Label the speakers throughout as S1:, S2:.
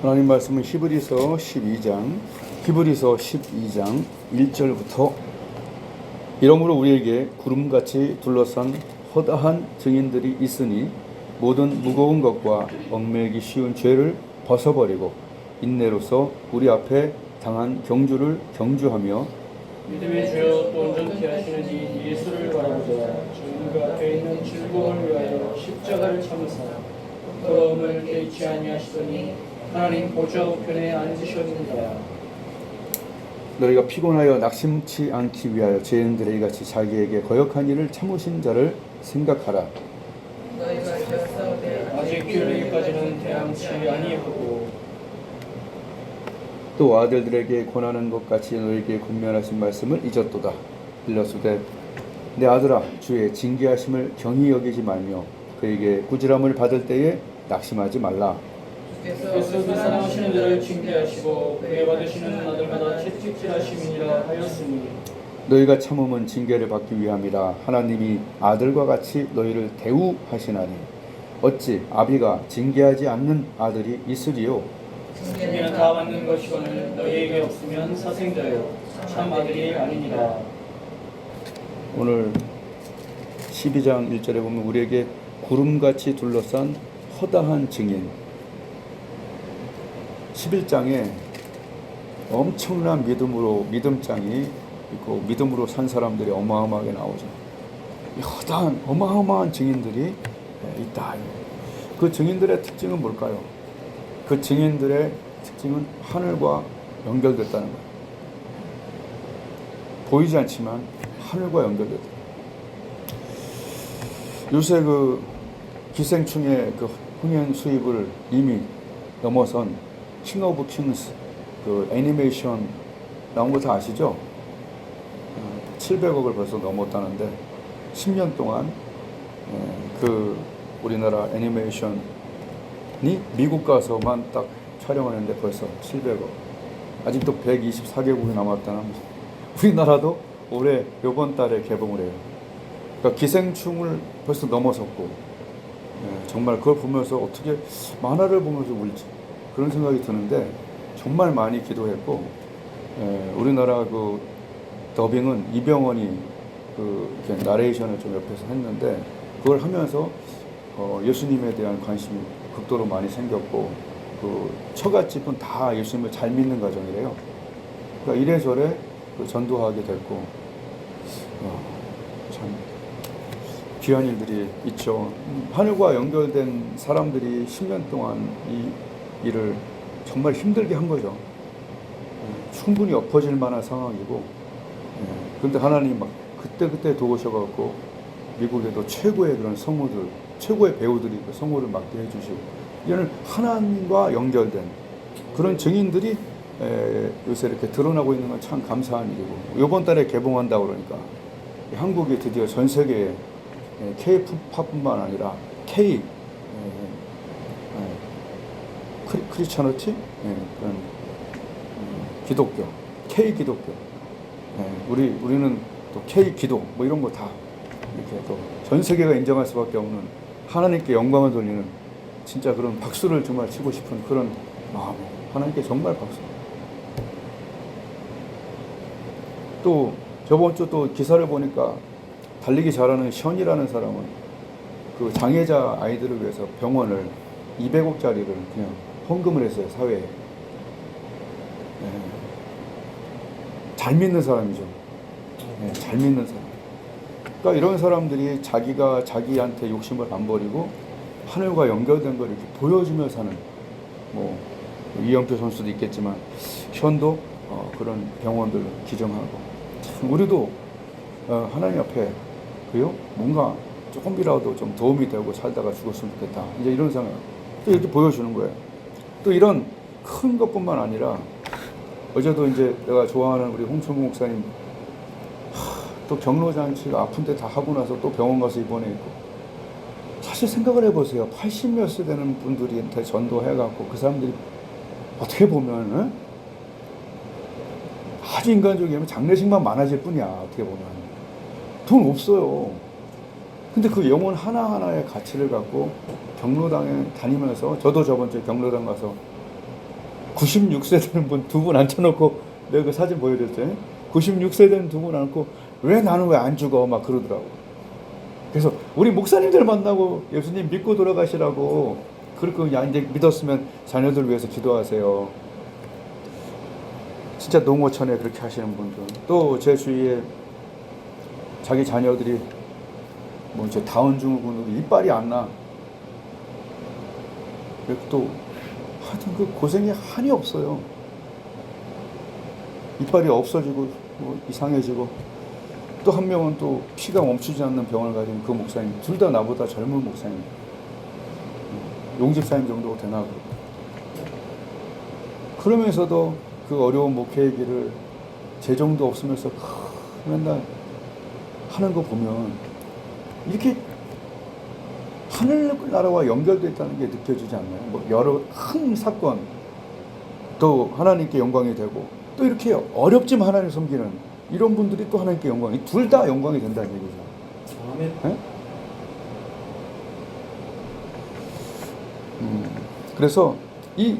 S1: 하나님 말씀은 히브리서 12장 1절부터 이러므로 우리에게 구름같이 둘러싼 허다한 증인들이 있으니 모든 무거운 것과 얽매이기 쉬운 죄를 벗어버리고 인내로서 우리 앞에 당한 경주를 경주하며
S2: 믿음의 주여 또 온전케 하시는 이 예수를 바라보자. 그 앞에 있는 즐거움을 위하여 십자가를 참으사 부끄러움을 개의치 아니하시더니 하나님 보좌 우편에 앉으셨느니라.
S1: 너희가 피곤하여 낙심치 않기 위하여 죄인들의 이같이 자기에게 거역한 일을 참으신 자를 생각하라.
S2: 아직 그에게까지는 대항치 아니하고
S1: 또 아들들에게 권하는 것 같이 너희에게 권면하신 말씀을 잊었도다. 일러스되 내 아들아 주의 징계하심을 경히 여기지 말며 그에게 꾸지람을 받을 때에 낙심하지 말라.
S2: 주께서 그 사랑하시는 자를 징계하시고 그에 받으시는 아들마다 채찍질하심이니라 하였으니
S1: 너희가 참음은 징계를 받기 위함이라. 하나님이 아들과 같이 너희를 대우하시나니 어찌 아비가 징계하지 않는 아들이 있으리요.
S2: 징계는 다 받는 것이거늘 너희에게 없으면 사생자요 참 아들이 아니니라.
S1: 오늘 12장 1절에 보면 우리에게 구름같이 둘러싼 허다한 증인, 11장에 엄청난 믿음장이 있고 믿음으로 산 사람들이 어마어마하게 나오죠. 이 허다한 어마어마한 증인들이 있다. 그 증인들의 특징은 뭘까요? 그 증인들의 특징은 하늘과 연결됐다는 거예요. 보이지 않지만 하늘과 연결됐다. 요새 그 기생충의 그 흥행 수입을 이미 넘어선 킹 오브 킹스 그 애니메이션 나온 거 다 아시죠? 700억을 벌써 넘었다는데 10년 동안 그 우리나라 애니메이션이 미국 가서만 딱 촬영을 했는데 벌써 700억. 아직도 124개국이 남았다는 우리나라도 올해 이번 달에 개봉을 해요. 그러니까 기생충을 벌써 넘어섰고 정말 그걸 보면서 어떻게 만화를 보면서 울지 그런 생각이 드는데 정말 많이 기도했고 우리나라 그 더빙은 이병헌이 그 이렇게 나레이션을 좀 옆에서 했는데 그걸 하면서 예수님에 대한 관심이 극도로 많이 생겼고 그 처갓집은 다 예수님을 잘 믿는 가정이래요. 그러니까 이래저래 전도하게 됐고 참 귀한 일들이 있죠. 하늘과 연결된 사람들이 10년 동안 이 일을 정말 힘들게 한 거죠. 충분히 엎어질 만한 상황이고 그런데 하나님 막 그때 도우셔갖고 미국에도 최고의 그런 성우들, 최고의 배우들이 그 성우를 맡게 해주시고 이런 하나님과 연결된 그런 증인들이 요새 이렇게 드러나고 있는 건 참 감사한 일이고 이번 달에 개봉한다고 그러니까 한국이 드디어 전 세계에 K-팝뿐만 아니라 K 크리스천어티 그런 기독교 K 기독교 우리는 또 K 기도 뭐 이런 거 다 이렇게 또 전 세계가 인정할 수밖에 없는 하나님께 영광을 돌리는 진짜 그런 박수를 정말 치고 싶은 그런 마음 하나님께 정말 박수. 또 저번 주 또 기사를 보니까 달리기 잘하는 션이라는 사람은 그 장애자 아이들을 위해서 병원을 200억짜리를 그냥 헌금을 했어요, 사회에. 잘 믿는 사람이죠. 잘 믿는 사람. 그러니까 이런 사람들이 자기가 자기한테 욕심을 안 버리고 하늘과 연결된 걸 이렇게 보여주며 사는 뭐 이영표 선수도 있겠지만 션도 그런 병원들을 기증하고 참 우리도 하나님 앞에 그요 뭔가 조금이라도 좀 도움이 되고 살다가 죽었으면 좋겠다 이제 이런 생각 또 이렇게 보여주는 거예요. 또 이런 큰 것뿐만 아니라 어제도 이제 내가 좋아하는 우리 홍철구 목사님 또 경로잔치가 아픈데 다 하고 나서 또 병원 가서 입원해 있고 사실 생각을 해보세요. 80몇 세 되는 분들한테 전도해갖고 그 사람들이 어떻게 보면 아주 인간적이면 장례식만 많아질 뿐이야. 어떻게 보면 돈 없어요. 근데 그 영혼 하나하나의 가치를 갖고 경로당에 다니면서 저도 저번 주에 경로당 가서 96세 되는 분 두 분 앉혀놓고 내가 그 사진 보여줬더니 96세 되는 두 분 앉고 왜 나는 왜 안 죽어 막 그러더라고. 그래서 우리 목사님들 만나고 예수님 믿고 돌아가시라고 그렇게 이제 믿었으면 자녀들 위해서 기도하세요. 진짜 농어촌에 그렇게 하시는 분들, 또 제 주위에 자기 자녀들이 뭐 이제 다운 증후군으로 이빨이 안 나. 또 하여튼 그 고생이 한이 없어요. 이빨이 없어지고 뭐 이상해지고, 또 한 명은 또 피가 멈추지 않는 병을 가진 그 목사님, 둘 다 나보다 젊은 목사님, 용집사님 정도 되나 그러고. 그러면서도 그 어려운 목회의 길을 재정도 없으면서 맨날 하는 거 보면 이렇게 하늘나라와 연결되어 있다는 게 느껴지지 않나요? 뭐 여러 큰 사건, 또 하나님께 영광이 되고, 또 이렇게 어렵지만 하나님 섬기는 이런 분들이 또 하나님께 영광이, 둘 다 영광이 된다는 얘기죠.
S2: 아멘.
S1: 네? 그래서 이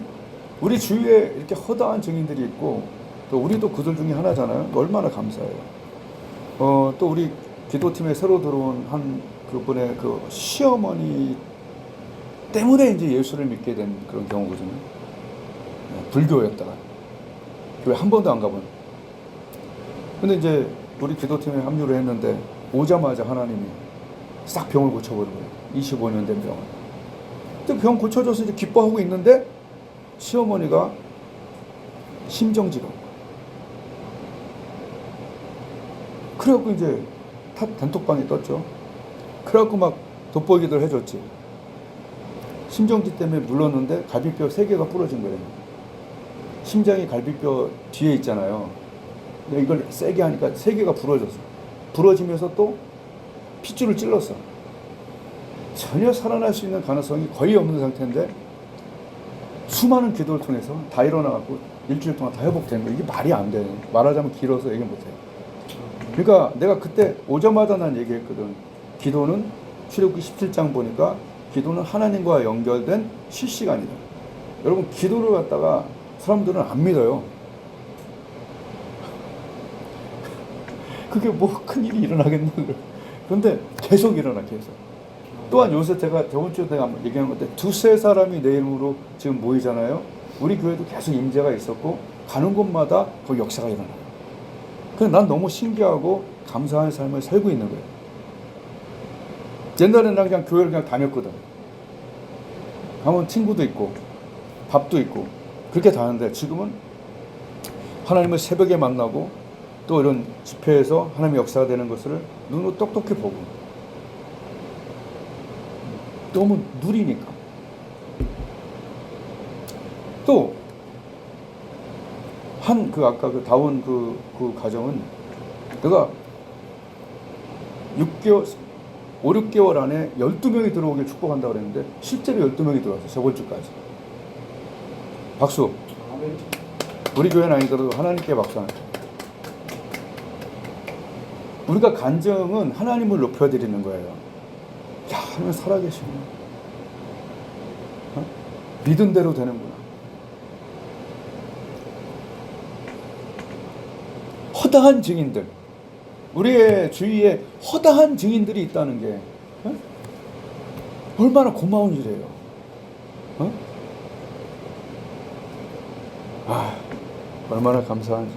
S1: 우리 주위에 이렇게 허다한 증인들이 있고, 또 우리도 그들 중에 하나잖아요. 얼마나 감사해요. 또 우리 기도팀에 새로 들어온 한 그분의 그 시어머니 때문에 이제 예수를 믿게 된 그런 경우거든요. 불교였다가 교회 한 번도 안 가본. 근데 이제 우리 기도팀에 합류를 했는데 오자마자 하나님이 싹 병을 고쳐버린 거예요. 25년 된 병을. 근데 병 고쳐져서 이제 기뻐하고 있는데 시어머니가 심정지가. 그래갖고 이제 단톡방에 떴죠. 그래갖고 막 돋보기들 해줬지. 심정지 때문에 물렀는데 갈비뼈 3개가 부러진 거예요. 심장이 갈비뼈 뒤에 있잖아요. 근데 이걸 세게 하니까 3개가 부러졌어. 부러지면서 또 핏줄을 찔렀어. 전혀 살아날 수 있는 가능성이 거의 없는 상태인데 수많은 기도를 통해서 다 일어나갖고 일주일 동안 다 회복된 거예요. 이게 말이 안 돼. 말하자면 길어서 얘기 못해요. 그러니까 내가 그때 오자마자 난 얘기했거든. 기도는 출애굽기 17장 보니까 기도는 하나님과 연결된 실시간이다. 여러분, 기도를 갖다가 사람들은 안 믿어요. 그게 뭐 큰일이 일어나겠나. 그런데 계속 일어나, 계속. 또한 요새 제가 저번 주에 내가 얘기한 건데, 2-3 내 이름으로 지금 모이잖아요. 우리 교회도 계속 임재가 있었고 가는 곳마다 그 역사가 일어나요. 그래서 난 너무 신기하고 감사한 삶을 살고 있는 거예요. 옛날에는 난 그냥 교회를 그냥 다녔거든. 가면 친구도 있고 밥도 있고 그렇게 다녔는데, 지금은 하나님을 새벽에 만나고 또 이런 집회에서 하나님의 역사가 되는 것을 눈으로 똑똑히 보고 너무 누리니까. 또 한 그 아까 그 다운 그 가정은 내가 5, 6개월 안에 12명이 들어오길 축복한다고 그랬는데 실제로 12명이 들어왔어요. 저번 주까지. 박수. 우리 교회는 아니더라도 하나님께 박수 하나. 우리가 간증은 하나님을 높여드리는 거예요. 야, 하나님 살아계시구나. 믿은 대로 되는구나. 허다한 증인들, 우리의 주위에 허다한 증인들이 있다는 게 얼마나 고마운 일이에요. 얼마나 감사한지.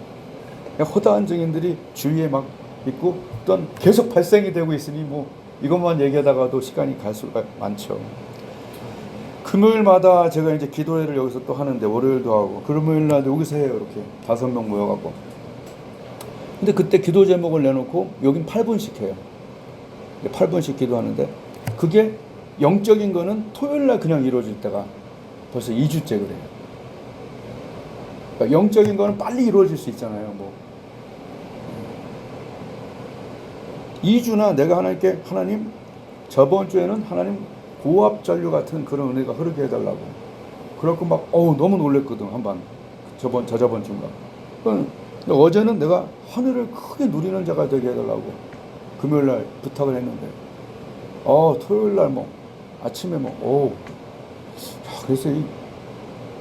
S1: 허다한 증인들이 주위에 막 있고 또한 계속 발생이 되고 있으니 뭐 이것만 얘기하다가도 시간이 갈 수가 많죠. 금요일마다 제가 이제 기도회를 여기서 또 하는데, 월요일도 하고 금요일 날도 여기서 해요. 이렇게 5명 모여갖고. 근데 그때 기도 제목을 내놓고 여긴 8분씩 해요. 8분씩 기도하는데, 그게 영적인 거는 토요일 날 그냥 이루어질 때가 벌써 2주째 그래요. 그러니까 영적인 거는 빨리 이루어질 수 있잖아요. 뭐 2주나 내가 하나님께, 하나님 저번 주에는 하나님 고압 전류 같은 그런 은혜가 흐르게 해달라고. 그렇고 막 너무 놀랬거든. 한번 저저번 주인가. 근데 어제는 내가 하늘을 크게 누리는 자가 되게 해달라고 금요일 날 부탁을 했는데, 토요일 날 뭐 아침에 그래서 이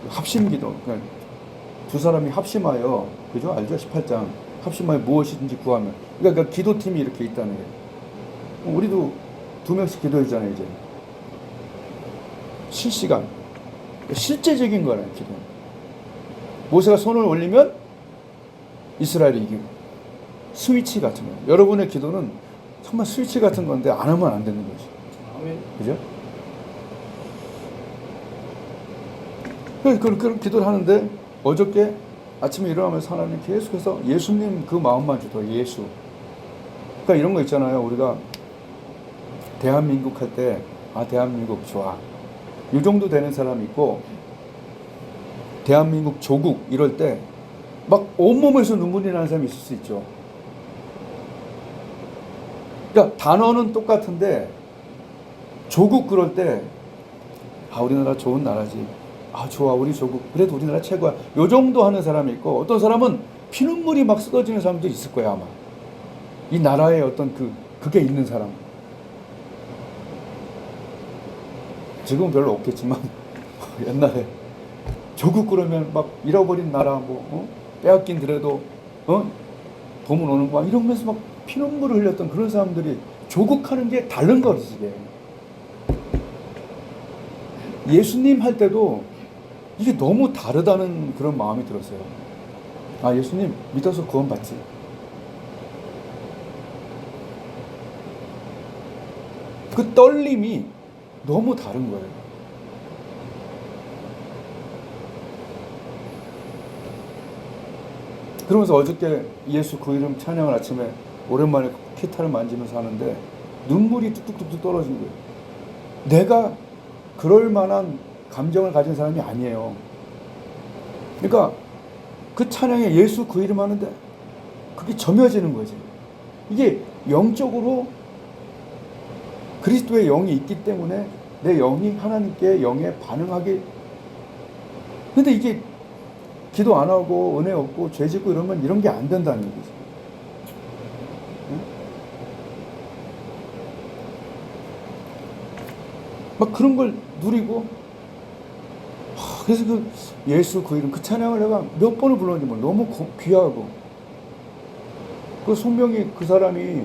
S1: 합심기도, 그냥 두 사람이 합심하여, 그죠? 알죠? 18장. 합심하여 무엇이든지 구하면. 그러니까 그 기도팀이 이렇게 있다는 거예요. 우리도 2명씩 기도해주잖아요, 이제. 실시간. 실제적인 거네, 기도. 모세가 손을 올리면 이스라엘이 이기고. 스위치 같은 거. 여러분의 기도는 정말 스위치 같은 건데 안 하면 안 되는 거지.
S2: 아멘.
S1: 그죠? 그런 기도를 하는데 어저께 아침에 일어나면서 하나님 계속해서 예수님 그 마음만 주더 예수. 그러니까 이런 거 있잖아요. 우리가 대한민국 할 때 대한민국 좋아. 이 정도 되는 사람이 있고 대한민국 조국 이럴 때 막 온몸에서 눈물이 나는 사람이 있을 수 있죠. 그러니까 단어는 똑같은데 조국 그럴 때 우리나라 좋은 나라지. 좋아 우리 조국 그래도 우리나라 최고야. 요 정도 하는 사람이 있고 어떤 사람은 피눈물이 막 쏟아지는 사람도 있을 거야 아마. 이 나라에 어떤 그게 있는 사람. 지금은 별로 없겠지만 옛날에 조국 그러면 막 잃어버린 나라 빼앗긴 드려도 봄은 오는 거 이러면서 막 피눈물을 흘렸던 그런 사람들이 조국하는 게 다른 거지 이게. 예수님 할 때도 이게 너무 다르다는 그런 마음이 들었어요. 예수님 믿어서 구원받지. 그 떨림이 너무 다른 거예요. 그러면서 어저께 예수 그 이름 찬양을 아침에 오랜만에 기타를 만지면서 하는데 눈물이 뚝뚝뚝뚝 떨어진 거예요. 내가 그럴 만한 감정을 가진 사람이 아니에요. 그러니까 그 찬양에 예수 그 이름 하는데 그게 점여지는 거지. 이게 영적으로 그리스도의 영이 있기 때문에 내 영이 하나님께 영에 반응하기. 근데 이게 기도 안 하고 은혜 없고 죄 짓고 이러면 이런 게 안 된다는 얘기지. 응? 막 그런 걸 누리고 그래서 그 예수 그 이름 그 찬양을 내가 몇 번을 불렀는지 몰라. 너무 귀하고 그 송명이 그 사람이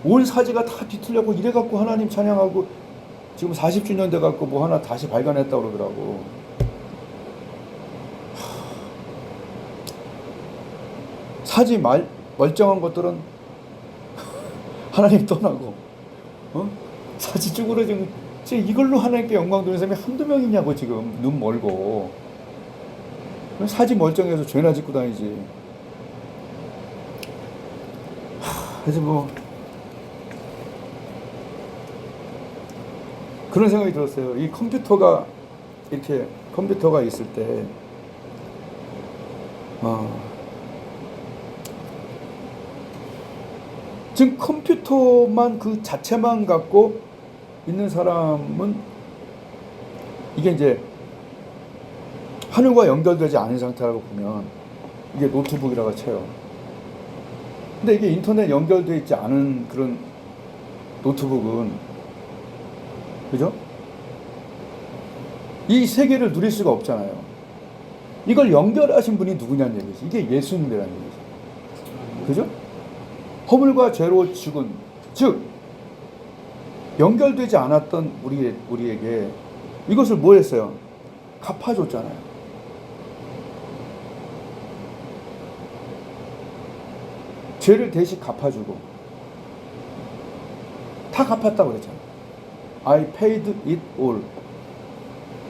S1: 온 사지가 다 뒤틀려고 이래갖고 하나님 찬양하고 지금 40주년 돼갖고 뭐 하나 다시 발견했다고 그러더라고. 사지 멀쩡한 것들은 하나님 떠나고 사지 쭈그러진 지금 이걸로 하나님께 영광 돌리는 사람이 한두 명이냐고. 지금 눈 멀고 사지 멀쩡해서 죄나 짓고 다니지. 그래서 뭐 그런 생각이 들었어요. 이 컴퓨터가 이렇게 컴퓨터가 있을 때 지금 컴퓨터만 그 자체만 갖고 있는 사람은 이게 이제 하늘과 연결되지 않은 상태라고 보면 이게 노트북이라고 쳐요. 근데 이게 인터넷 연결되어 있지 않은 그런 노트북은 그죠? 이 세계를 누릴 수가 없잖아요. 이걸 연결하신 분이 누구냐는 얘기지. 이게 예수님이라는 얘기지. 그죠? 허물과 죄로 죽은, 즉 연결되지 않았던 우리에게 이것을 뭐 했어요? 갚아줬잖아요. 죄를 대신 갚아주고 다 갚았다고 그랬잖아요. I paid it all.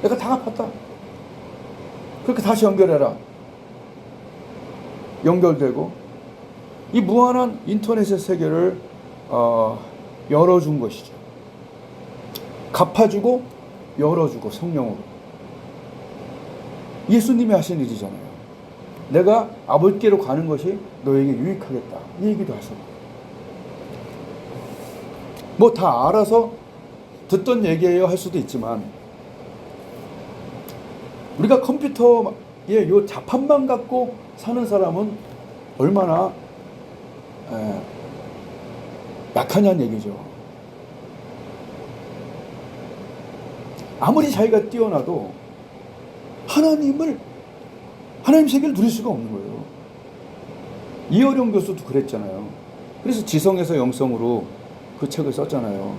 S1: 내가 다 갚았다. 그렇게 다시 연결해라. 연결되고 이 무한한 인터넷의 세계를 열어준 것이죠. 갚아주고 열어주고 성령으로. 예수님이 하신 일이잖아요. 내가 아버지께로 가는 것이 너에게 유익하겠다. 이 얘기도 하셨고. 뭐 다 알아서 듣던 얘기예요 할 수도 있지만 우리가 컴퓨터의 요 자판만 갖고 사는 사람은 얼마나 약하냐는 얘기죠. 아무리 자기가 뛰어나도 하나님을 하나님 세계를 누릴 수가 없는 거예요. 이어령 교수도 그랬잖아요. 그래서 지성에서 영성으로 그 책을 썼잖아요.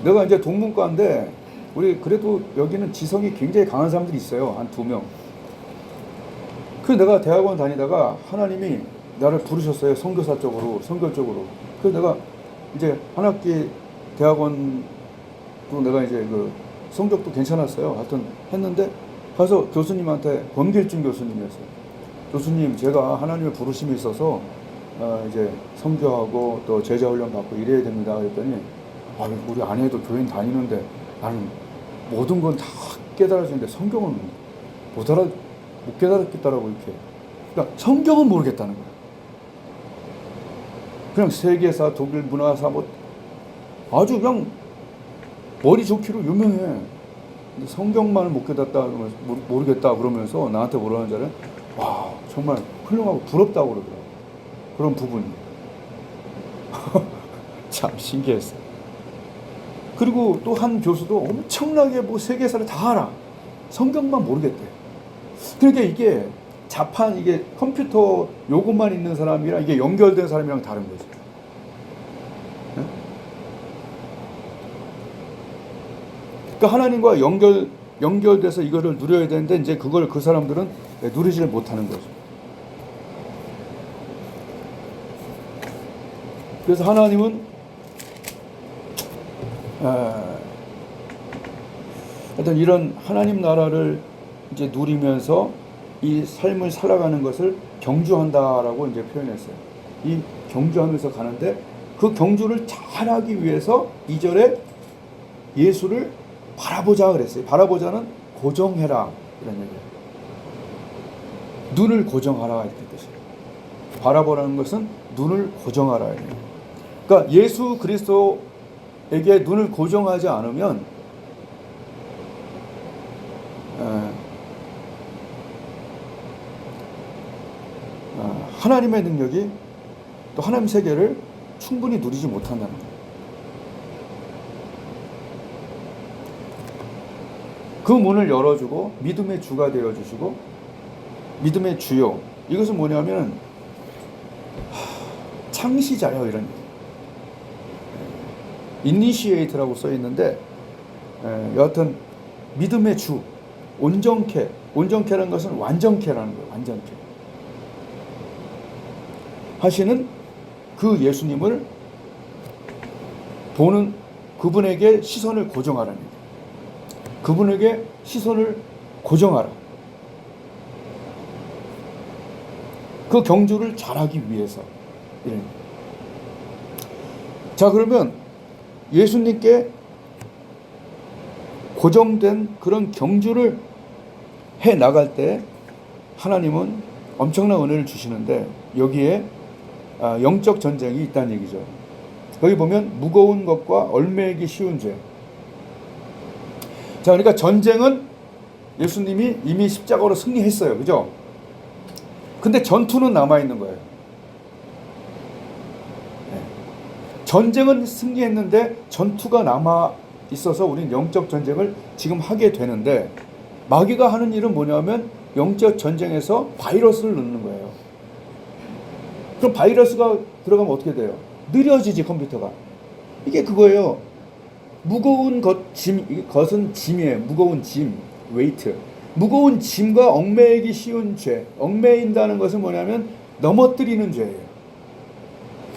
S1: 내가 이제 동문과인데 우리 그래도 여기는 지성이 굉장히 강한 사람들이 있어요. 한 2명. 그래서 내가 대학원 다니다가 하나님이 나를 부르셨어요. 선교사 쪽으로, 선교 쪽으로. 그래서 내가 이제 한 학기 대학원도 내가 이제 그 성적도 괜찮았어요. 하여튼 했는데 가서 교수님한테 권길중 교수님이었어요. 교수님, 제가 하나님의 부르심이 있어서 이제 선교하고 또 제자 훈련 받고 이래야 됩니다. 그랬더니 우리 아내도 교인 다니는데 나는 모든 건 다 깨달아지는데 성경은 못 깨달았겠다라고 이렇게. 그러니까 성경은 모르겠다는 거야. 그냥 세계사, 독일 문화사 뭐 아주 그냥 머리 좋기로 유명해. 근데 성경만을 못 깨닫다 모르겠다 그러면서 나한테 뭐라는 자는 와 정말 훌륭하고 부럽다고 그러더라고. 그런 부분이 참 신기했어. 그리고 또 한 교수도 엄청나게 뭐 세계사를 다 알아. 성경만 모르겠대. 그러니까 이게 자판, 이게 컴퓨터 요것만 있는 사람이랑 이게 연결된 사람이랑 다른 거지. 네? 그러니까 하나님과 연결돼서 이거를 누려야 되는데 이제 그걸 그 사람들은 누리지를 못하는 거죠. 그래서 하나님은 어떤 이런 하나님 나라를 이제 누리면서 이 삶을 살아가는 것을 경주한다라고 이제 표현했어요. 이 경주하면서 가는데 그 경주를 잘하기 위해서 2절에 예수를 바라보자 그랬어요. 바라보자는 고정해라 이런 얘기예요. 눈을 고정하라 이렇게 뜻이에요. 바라보라는 것은 눈을 고정하라 이런 얘기예요. 그러니까 예수 그리스도에게 눈을 고정하지 않으면 하나님의 능력이 또 하나님 세계를 충분히 누리지 못한다는 거예요. 그 문을 열어주고 믿음의 주가 되어주시고 믿음의 주요, 이것은 뭐냐면 창시자요 이런 이니시에이트라고 써 있는데 여하튼 믿음의 주, 온전케라는 것은 완전케라는 거예요. 완전케 하시는 그 예수님을 보는 그분에게 시선을 고정하라는 거예요. 그분에게 시선을 고정하라. 그 경주를 잘하기 위해서. 자, 그러면 예수님께 고정된 그런 경주를 해 나갈 때 하나님은 엄청난 은혜를 주시는데 여기에 영적 전쟁이 있다는 얘기죠. 거기 보면 무거운 것과 얽매이기 쉬운 죄. 자, 그러니까 전쟁은 예수님이 이미 십자가로 승리했어요. 그죠? 근데 전투는 남아있는 거예요. 전쟁은 승리했는데 전투가 남아있어서 우리는 영적 전쟁을 지금 하게 되는데 마귀가 하는 일은 뭐냐면 영적 전쟁에서 바이러스를 넣는 거예요. 그럼 바이러스가 들어가면 어떻게 돼요? 느려지지 컴퓨터가. 이게 그거예요. 무거운 것은 짐이에요. 무거운 짐, 웨이트. 무거운 짐과 얽매이기 쉬운 죄. 얽매인다는 것은 뭐냐면 넘어뜨리는 죄예요.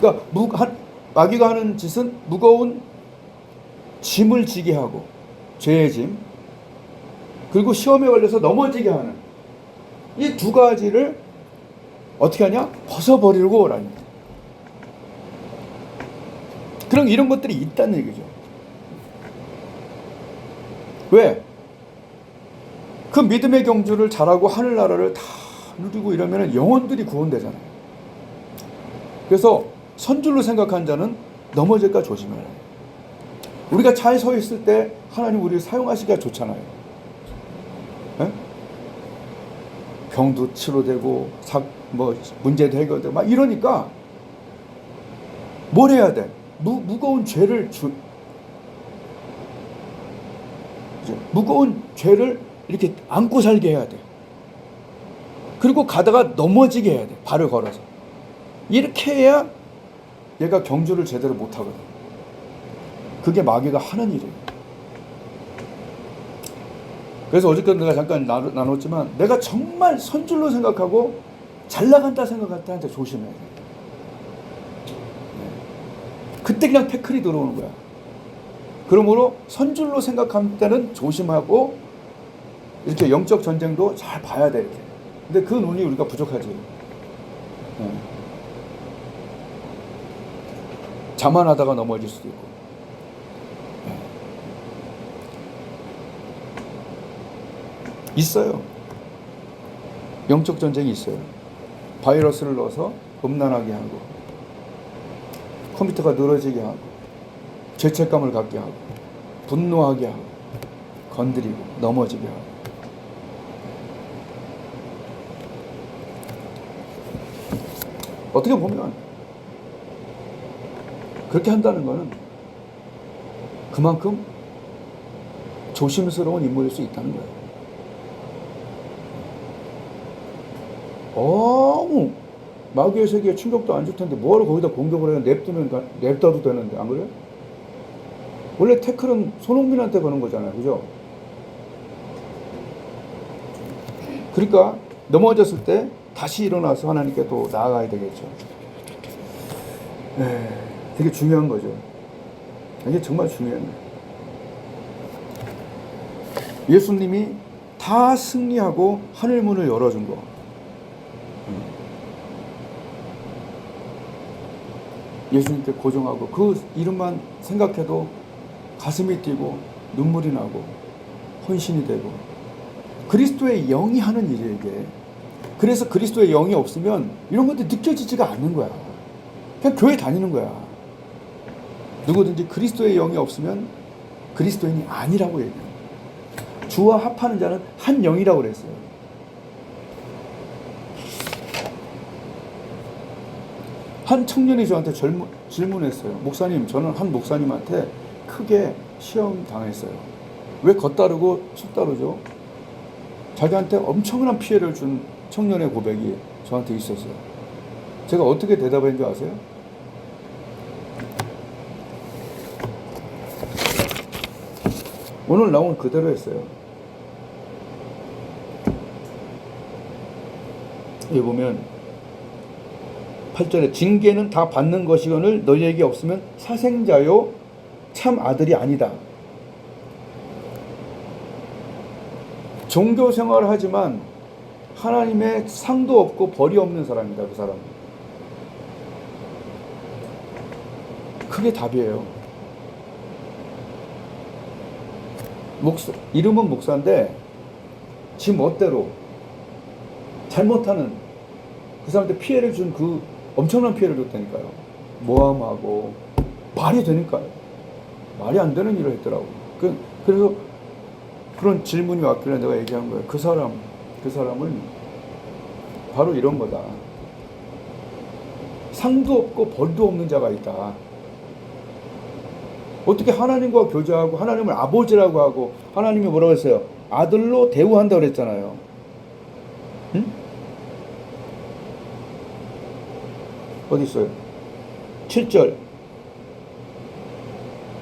S1: 그러니까 마귀가 하는 짓은 무거운 짐을 지게 하고 죄의 짐, 그리고 시험에 걸려서 넘어지게 하는 이 두 가지를 어떻게 하냐? 벗어버리고 라는 거예요. 그런 이런 것들이 있다는 얘기죠. 왜? 그 믿음의 경주를 잘하고 하늘나라를 다 누리고 이러면 영혼들이 구원되잖아요. 그래서 선줄로 생각한 자는 넘어질까 조심해라. 우리가 잘 서 있을 때 하나님 우리를 사용하시기가 좋잖아요. 에? 병도 치료되고 문제도 해결되고 막 이러니까 뭘 해야 돼? 무거운 죄를 무거운 죄를 이렇게 안고 살게 해야 돼. 그리고 가다가 넘어지게 해야 돼. 발을 걸어서. 이렇게 해야 얘가 경주를 제대로 못하거든. 그게 마귀가 하는 일이에요. 그래서 어저께 내가 잠깐 나눴지만 내가 정말 선줄로 생각하고 잘 나간다 생각할 때한테 조심해야 돼. 그때 그냥 태클이 들어오는 거야. 그러므로 선줄로 생각할 때는 조심하고 이렇게 영적 전쟁도 잘 봐야 돼. 이렇게. 근데 그 눈이 우리가 부족하지. 자만하다가 넘어질 수도 있고. 있어요. 영적 전쟁이 있어요. 바이러스를 넣어서 음란하게 하고, 컴퓨터가 늘어지게 하고, 죄책감을 갖게 하고, 분노하게 하고, 건드리고, 넘어지게 하고. 어떻게 보면 그렇게 한다는 것은 그만큼 조심스러운 인물일 수 있다는 거예요. 마귀의 세계에 충격도 안 줄 텐데 뭐하러 거기다 공격을 해야 냅둬도 되는데, 안 그래요? 원래 태클은 손흥민한테 거는 거잖아요. 그죠? 그러니까 넘어졌을 때 다시 일어나서 하나님께 또 나아가야 되겠죠. 되게 중요한 거죠. 이게 정말 중요한 거예요. 예수님이 다 승리하고 하늘문을 열어준 거. 예수님께 고정하고 그 이름만 생각해도 가슴이 뛰고 눈물이 나고 헌신이 되고, 그리스도의 영이 하는 일이에요, 이게. 그래서 그리스도의 영이 없으면 이런 것들이 느껴지지가 않는 거야. 그냥 교회 다니는 거야. 누구든지 그리스도의 영이 없으면 그리스도인이 아니라고 얘기해요. 주와 합하는 자는 한 영이라고 그랬어요. 한 청년이 저한테 질문했어요. 목사님, 저는 한 목사님한테 크게 시험 당했어요. 왜 겉다르고 속다르죠? 자기한테 엄청난 피해를 준 청년의 고백이 저한테 있었어요. 제가 어떻게 대답했는지 아세요? 오늘 나온 그대로 했어요. 여기 보면 8절에 징계는 다 받는 것이거늘 너희에게 없으면 사생자요 참 아들이 아니다. 종교 생활을 하지만 하나님의 상도 없고 벌이 없는 사람이다. 그 사람은. 그게 답이에요. 이름은 목사인데 지 멋대로 잘못하는 그 사람한테 피해를 준 그 엄청난 피해를 줬다니까요. 모함하고 말이 되니까요. 말이 안 되는 일을 했더라고. 그래서 그런 질문이 왔길래 내가 얘기한 거예요. 그 사람은 바로 이런 거다. 상도 없고 벌도 없는 자가 있다. 어떻게 하나님과 교제하고 하나님을 아버지라고 하고 하나님이 뭐라고 했어요? 아들로 대우한다고 그랬잖아요. 응? 어디 있어요? 7절.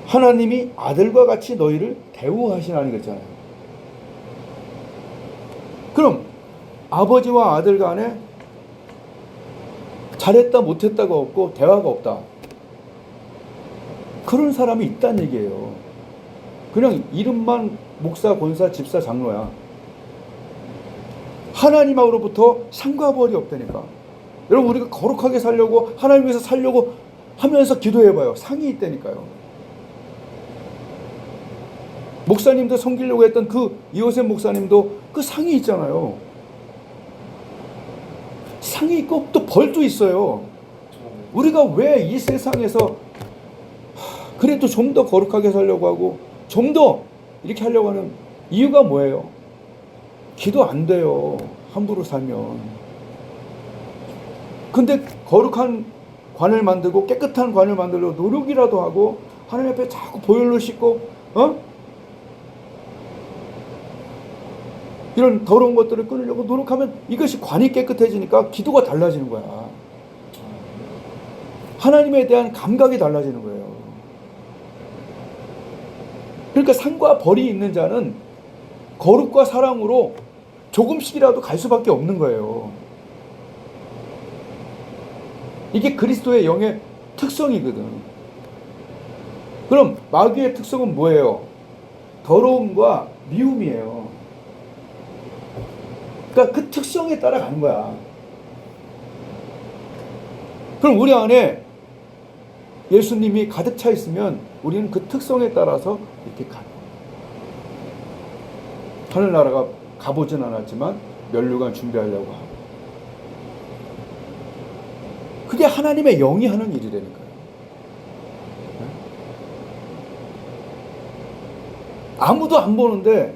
S1: 하나님이 아들과 같이 너희를 대우하시나니 그랬잖아요. 그럼 아버지와 아들 간에 잘했다 못했다가 없고 대화가 없다. 그런 사람이 있다는 얘기예요. 그냥 이름만 목사, 권사, 집사, 장로야. 하나님하고로부터 상과 벌이 없다니까. 여러분, 우리가 거룩하게 살려고 하나님 위해서 살려고 하면서 기도해봐요. 상이 있다니까요. 목사님도 섬기려고 했던 그 이호셉 목사님도 그 상이 있잖아요. 상이 있고 또 벌도 있어요. 우리가 왜 이 세상에서 그래도 좀 더 거룩하게 살려고 하고 좀 더 이렇게 하려고 하는 이유가 뭐예요? 기도 안 돼요. 함부로 살면. 근데 거룩한 관을 만들고 깨끗한 관을 만들려고 노력이라도 하고 하나님 앞에 자꾸 보혈로 씻고 이런 더러운 것들을 끊으려고 노력하면 이것이 관이 깨끗해지니까 기도가 달라지는 거야. 하나님에 대한 감각이 달라지는 거예요. 그러니까 상과 벌이 있는 자는 거룩과 사랑으로 조금씩이라도 갈 수밖에 없는 거예요. 이게 그리스도의 영의 특성이거든. 그럼 마귀의 특성은 뭐예요? 더러움과 미움이에요. 그러니까 그 특성에 따라가는 거야. 그럼 우리 안에 예수님이 가득 차 있으면 우리는 그 특성에 따라서 이렇게 가는 거예요. 하늘나라가 가보진 않았지만 면류관 준비하려고 하고. 그게 하나님의 영이 하는 일이라니까요. 아무도 안 보는데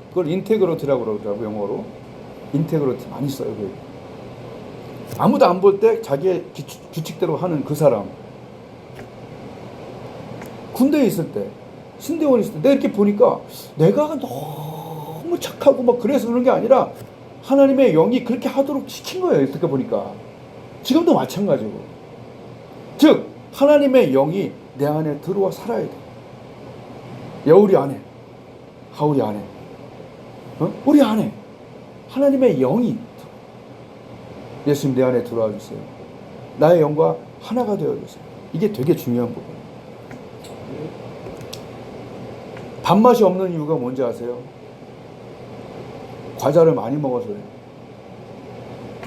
S1: 그걸 인테그로티라고 그러더라고요. 영어로. 인테그로티 많이 써요. 그게. 아무도 안 볼 때 자기의 규칙대로 하는 그 사람. 군대에 있을 때, 신대원에 있을 때 내가 이렇게 보니까 내가 너무 착하고 막 그래서 그런 게 아니라 하나님의 영이 그렇게 하도록 시킨 거예요. 어떻게 보니까. 지금도 마찬가지고. 즉 하나님의 영이 내 안에 들어와 살아야 돼. 여우리 안에, 하울이 안에, 우리 안에 하나님의 영이 예수님 내 안에 들어와 주세요. 나의 영과 하나가 되어 주세요. 이게 되게 중요한 부분이에요. 밥맛이 없는 이유가 뭔지 아세요? 과자를 많이 먹어서요.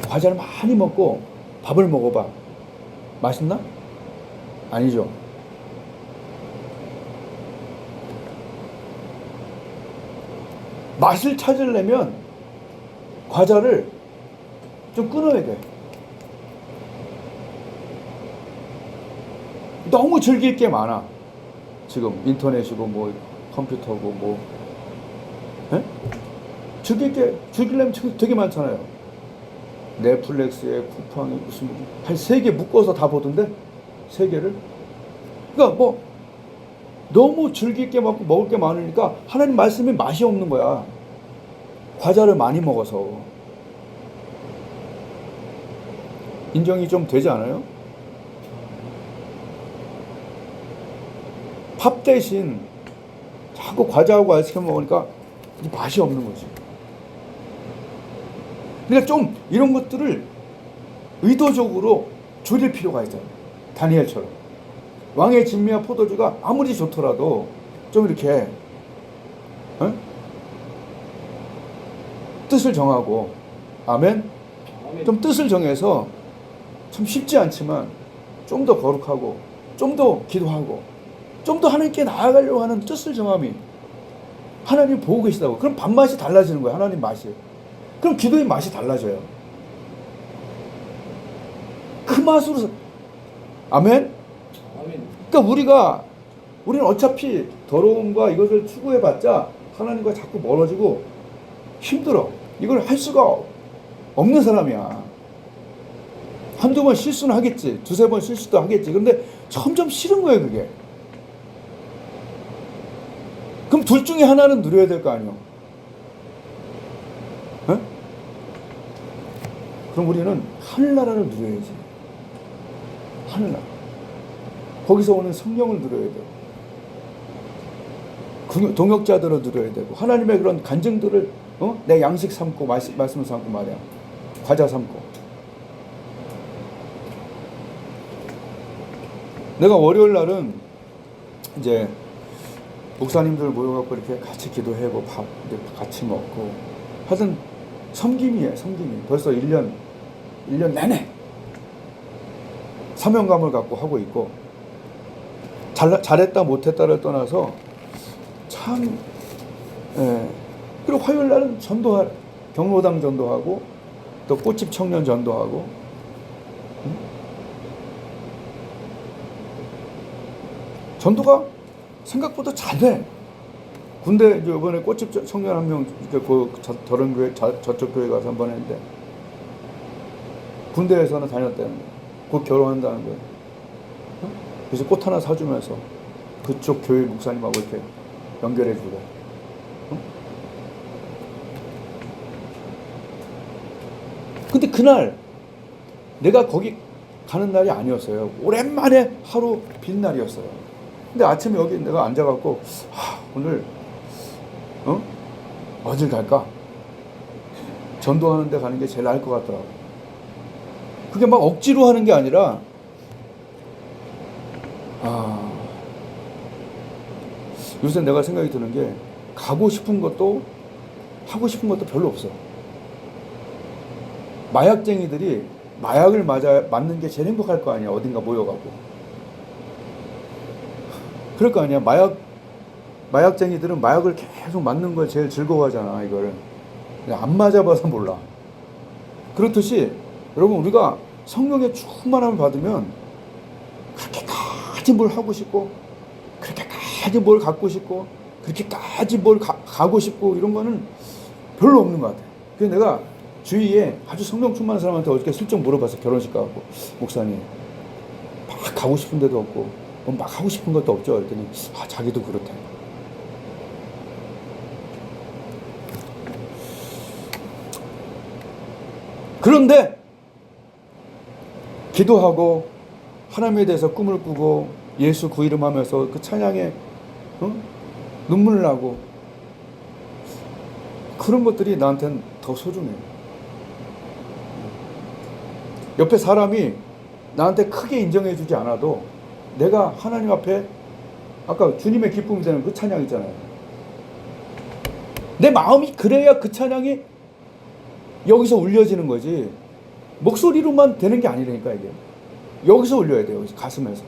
S1: 과자를 많이 먹고 밥을 먹어봐. 맛있나? 아니죠. 맛을 찾으려면 과자를 좀 끊어야 돼. 너무 즐길 게 많아. 지금 인터넷이고 뭐 컴퓨터고 뭐 즐기려면 되게 많잖아요. 넷플릭스에 쿠팡이 무슨 한 3개 묶어서 다 보던데 3개를. 그러니까 뭐 너무 즐길 게 많고 먹을 게 많으니까 하나님 말씀이 맛이 없는 거야. 과자를 많이 먹어서. 인정이 좀 되지 않아요? 밥 대신 자꾸 과자하고 아이스크림 먹으니까 맛이 없는 거지. 그러니까 좀 이런 것들을 의도적으로 줄일 필요가 있잖아요. 다니엘처럼. 왕의 진미와 포도주가 아무리 좋더라도 좀 이렇게 뜻을 정하고, 아멘? 좀 뜻을 정해서 참 쉽지 않지만 좀 더 거룩하고 좀 더 기도하고 좀 더 하나님께 나아가려고 하는 뜻을 정함이 하나님 보고 계시다고. 그럼 밥맛이 달라지는 거예요. 하나님 맛이. 그럼 기도의 맛이 달라져요. 그 맛으로. 아멘? 그러니까 우리는 어차피 더러움과 이것을 추구해봤자 하나님과 자꾸 멀어지고 힘들어. 이걸 할 수가 없는 사람이야. 한두 번 실수는 하겠지. 두세 번 실수도 하겠지. 근데 점점 싫은 거예요, 그게. 그럼 둘 중에 하나는 누려야 될 거 아니에요. 에? 그럼 우리는 하늘나라를 누려야지. 하늘나라. 거기서 오는 성령을 누려야 되고, 동역자들을 누려야 되고, 하나님의 그런 간증들을 내 양식 삼고 말씀을 삼고 말이야. 과자 삼고. 내가 월요일 날은 이제 목사님들 모여갖고 이렇게 같이 기도하고 밥 같이 먹고 하여튼 섬김이에요. 섬김이. 벌써 1년 내내 사명감을 갖고 하고 있고, 잘했다 못했다를 떠나서 참, 그리고 화요일 날은 경로당 전도하고 또 꽃집 청년 전도하고, 전도가 생각보다 잘 돼. 군대 이번에 꽃집 청년 한 명 저런 교회 저쪽 교회 가서 한번 했는데 군대에서는 다녔다는 거야. 곧 결혼한다는 거야. 그래서 꽃 하나 사주면서 그쪽 교회 목사님하고 이렇게 연결해주고. 근데 그날 내가 거기 가는 날이 아니었어요. 오랜만에 하루 빈 날이었어요. 근데 아침에 여기 내가 앉아갖고 오늘 어딜 갈까? 전도하는 데 가는 게 제일 나을 것 같더라고. 그게 막 억지로 하는 게 아니라 요새 내가 생각이 드는 게 가고 싶은 것도 하고 싶은 것도 별로 없어. 마약쟁이들이 마약을 맞는 게 제일 행복할 거 아니야. 어딘가 모여가고. 그럴 거 아니야. 마약쟁이들은 마약을 계속 맞는 걸 제일 즐거워하잖아. 이거를 안 맞아봐서 몰라. 그렇듯이 여러분, 우리가 성령의 충만함을 받으면 그렇게까지 뭘 하고 싶고, 그렇게까지 뭘 갖고 싶고, 그렇게까지 뭘 가고 싶고, 이런 거는 별로 없는 것 같아. 그래서 내가 주위에 아주 성령 충만한 사람한테 어저께 슬쩍 물어봤어. 결혼식 가고, 목사님 막 가고 싶은 데도 없고 막 하고 싶은 것도 없죠. 그랬더니 자기도 그렇대. 그런데 기도하고 하나님에 대해서 꿈을 꾸고 예수 그 이름 하면서 그 찬양에 눈물 나고, 그런 것들이 나한테는 더 소중해. 옆에 사람이 나한테 크게 인정해 주지 않아도 내가 하나님 앞에 아까 주님의 기쁨이 되는 그 찬양 있잖아요. 내 마음이 그래야 그 찬양이 여기서 울려지는 거지, 목소리로만 되는 게 아니라니까. 이게 여기서 울려야 돼요. 여기서, 가슴에서.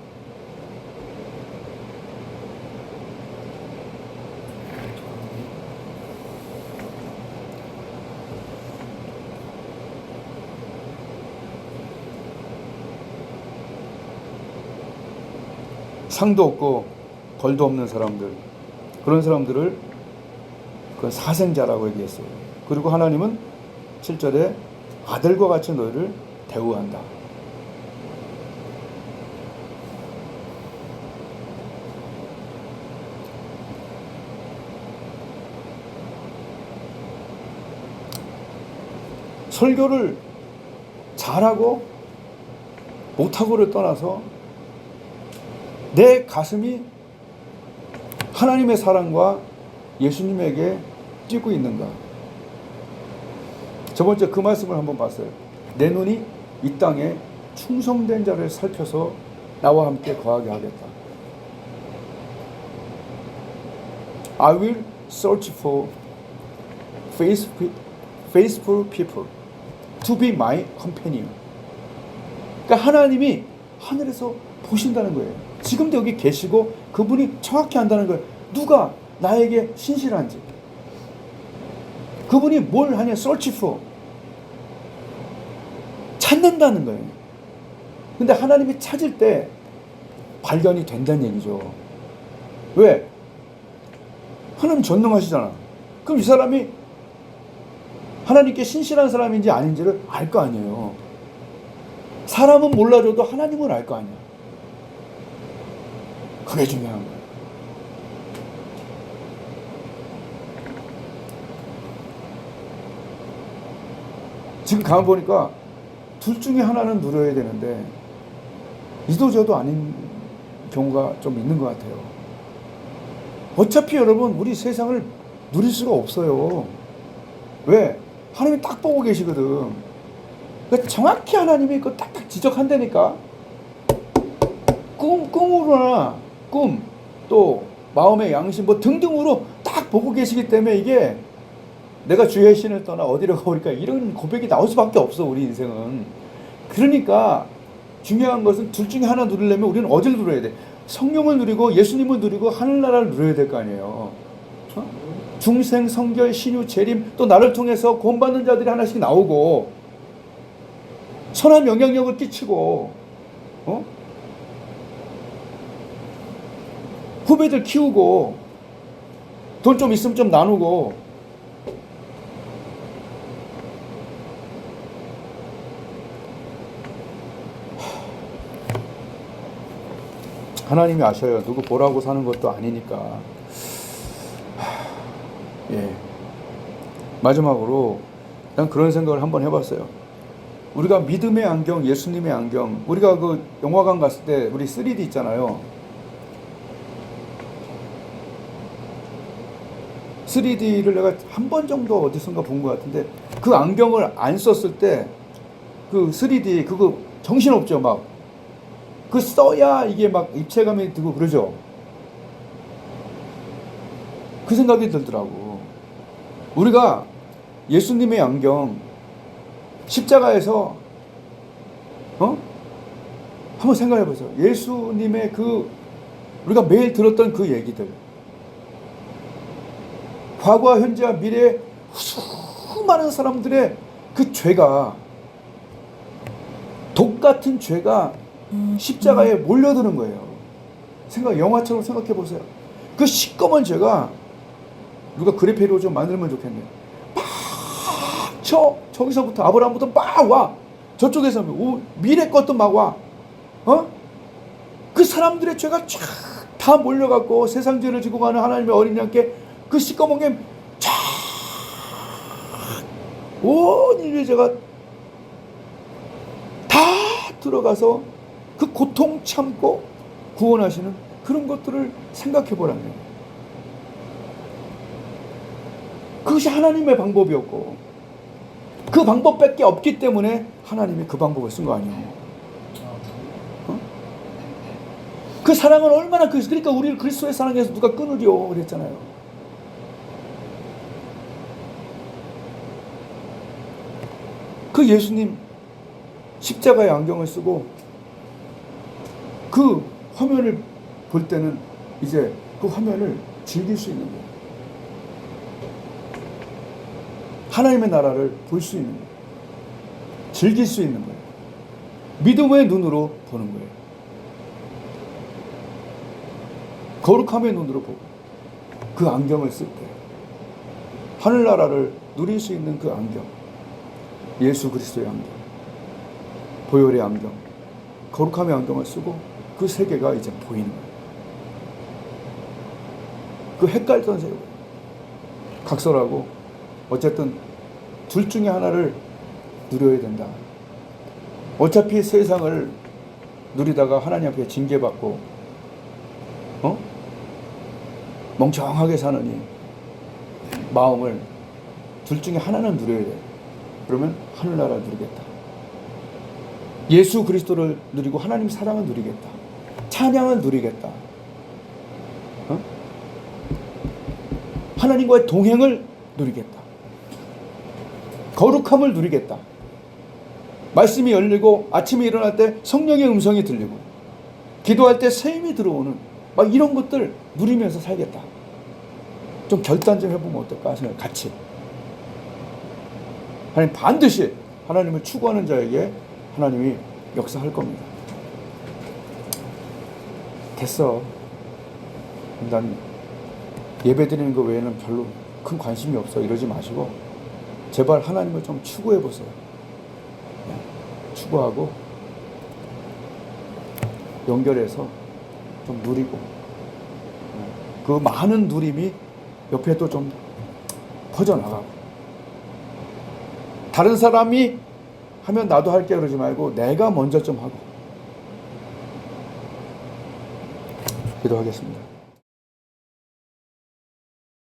S1: 상도 없고 벌도 없는 사람들, 그런 사람들을 그 사생자라고 얘기했어요. 그리고 하나님은 7절에 아들과 같이 너희를 대우한다. 설교를 잘하고 못하고를 떠나서 내 가슴이 하나님의 사랑과 예수님에게 뛰고 있는가. 저번주에 그 말씀을 한번 봤어요. 내 눈이 이 땅에 충성된 자를 살펴서 나와 함께 거하게 하겠다. I will search for faithful people to be my companion. 그러니까 하나님이 하늘에서 보신다는 거예요. 지금도 여기 계시고 그분이 정확히 안다는 거예요. 누가 나에게 신실한지, 그분이 뭘 하냐, search for, 찾는다는 거예요. 근데 하나님이 찾을 때 발견이 된다는 얘기죠. 왜? 하나님 전능하시잖아. 그럼 이 사람이 하나님께 신실한 사람인지 아닌지를 알 거 아니에요. 사람은 몰라줘도 하나님은 알 거 아니야. 그게 중요한 거예요. 지금 가만 보니까 둘 중에 하나는 누려야 되는데 이도저도 아닌 경우가 좀 있는 것 같아요. 어차피 여러분, 우리 세상을 누릴 수가 없어요. 왜? 하나님이 딱 보고 계시거든. 그러니까 정확히 하나님이 그거 딱딱 지적한다니까. 꿈으로나 꿈, 또 마음의 양심 뭐 등등으로 딱 보고 계시기 때문에 이게 내가 주의 신을 떠나 어디로 가버릴까, 이런 고백이 나올 수밖에 없어, 우리 인생은. 그러니까 중요한 것은 둘 중에 하나 누리려면 우리는 어디를 누려야 돼? 성령을 누리고 예수님을 누리고 하늘나라를 누려야 될 거 아니에요. 중생, 성결, 신유, 재림, 또 나를 통해서 구원받는 자들이 하나씩 나오고 선한 영향력을 끼치고 후배들 키우고 돈 좀 있으면 좀 나누고, 하나님이 아셔요. 누구 보라고 사는 것도 아니니까. 예. 마지막으로 난 그런 생각을 한번 해봤어요. 우리가 믿음의 안경, 예수님의 안경, 우리가 그 영화관 갔을 때 우리 3D 있잖아요. 3D를 내가 한 번 정도 어디선가 본 것 같은데 그 안경을 안 썼을 때 그 3D 그거 정신없죠. 막 그 써야 이게 막 입체감이 들고 그러죠. 그 생각이 들더라고. 우리가 예수님의 안경 십자가에서 한번 생각해 보세요. 예수님의 그 우리가 매일 들었던 그 얘기들, 과거와 현재와 미래의 수많은 사람들의 그 죄가, 독 같은 죄가 십자가에 몰려드는 거예요. 영화처럼 생각해 보세요. 그 시꺼먼 죄가 누가 그래피로 좀 만들면 좋겠네요. 막 저기서부터 아브라함부터 막 와. 저쪽에서 미래 것도 막 와. 그 사람들의 죄가 쫙 다 몰려갖고 세상 죄를 지고 가는 하나님의 어린 양께 그 시꺼먼 게 쫙 온 인류의 죄가 다 들어가서 그 고통 참고 구원하시는 그런 것들을 생각해 보라는 거예요. 그것이 하나님의 방법이었고 그 방법밖에 없기 때문에 하나님이 그 방법을 쓴 거 아니에요. 그 사랑은 얼마나 그러니까 우리를 그리스도의 사랑에서 누가 끊으려 그랬잖아요. 그 예수님 십자가의 안경을 쓰고 그 화면을 볼 때는 이제 그 화면을 즐길 수 있는 거예요. 하나님의 나라를 볼 수 있는 거예요. 즐길 수 있는 거예요. 믿음의 눈으로 보는 거예요. 거룩함의 눈으로 보고 그 안경을 쓸 때 하늘나라를 누릴 수 있는 그 안경, 예수 그리스도의 안경, 보혈의 안경, 거룩함의 안경을 쓰고 그 세계가 이제 보이는 거예요. 그 헷갈던 세계, 각설하고 어쨌든 둘 중에 하나를 누려야 된다. 어차피 세상을 누리다가 하나님 앞에 징계받고 멍청하게 사느니 마음을 둘 중에 하나는 누려야 돼. 그러면 하늘나라 누리겠다. 예수 그리스도를 누리고 하나님 사랑을 누리겠다. 찬양을 누리겠다. 하나님과의 동행을 누리겠다. 거룩함을 누리겠다. 말씀이 열리고 아침에 일어날 때 성령의 음성이 들리고 기도할 때 새 힘이 들어오는 막 이런 것들 누리면서 살겠다. 좀 결단 좀 해보면 어떨까 생각 같이. 하나님 반드시 하나님을 추구하는 자에게 하나님이 역사할 겁니다. 됐어. 난 예배 드리는 거 외에는 별로 큰 관심이 없어 이러지 마시고 제발 하나님을 좀 추구해 보세요. 추구하고 연결해서 좀 누리고 그 많은 누림이 옆에 또 좀 퍼져나가고 다른 사람이 하면 나도 할게 그러지 말고 내가 먼저 좀 하고 기도하겠습니다.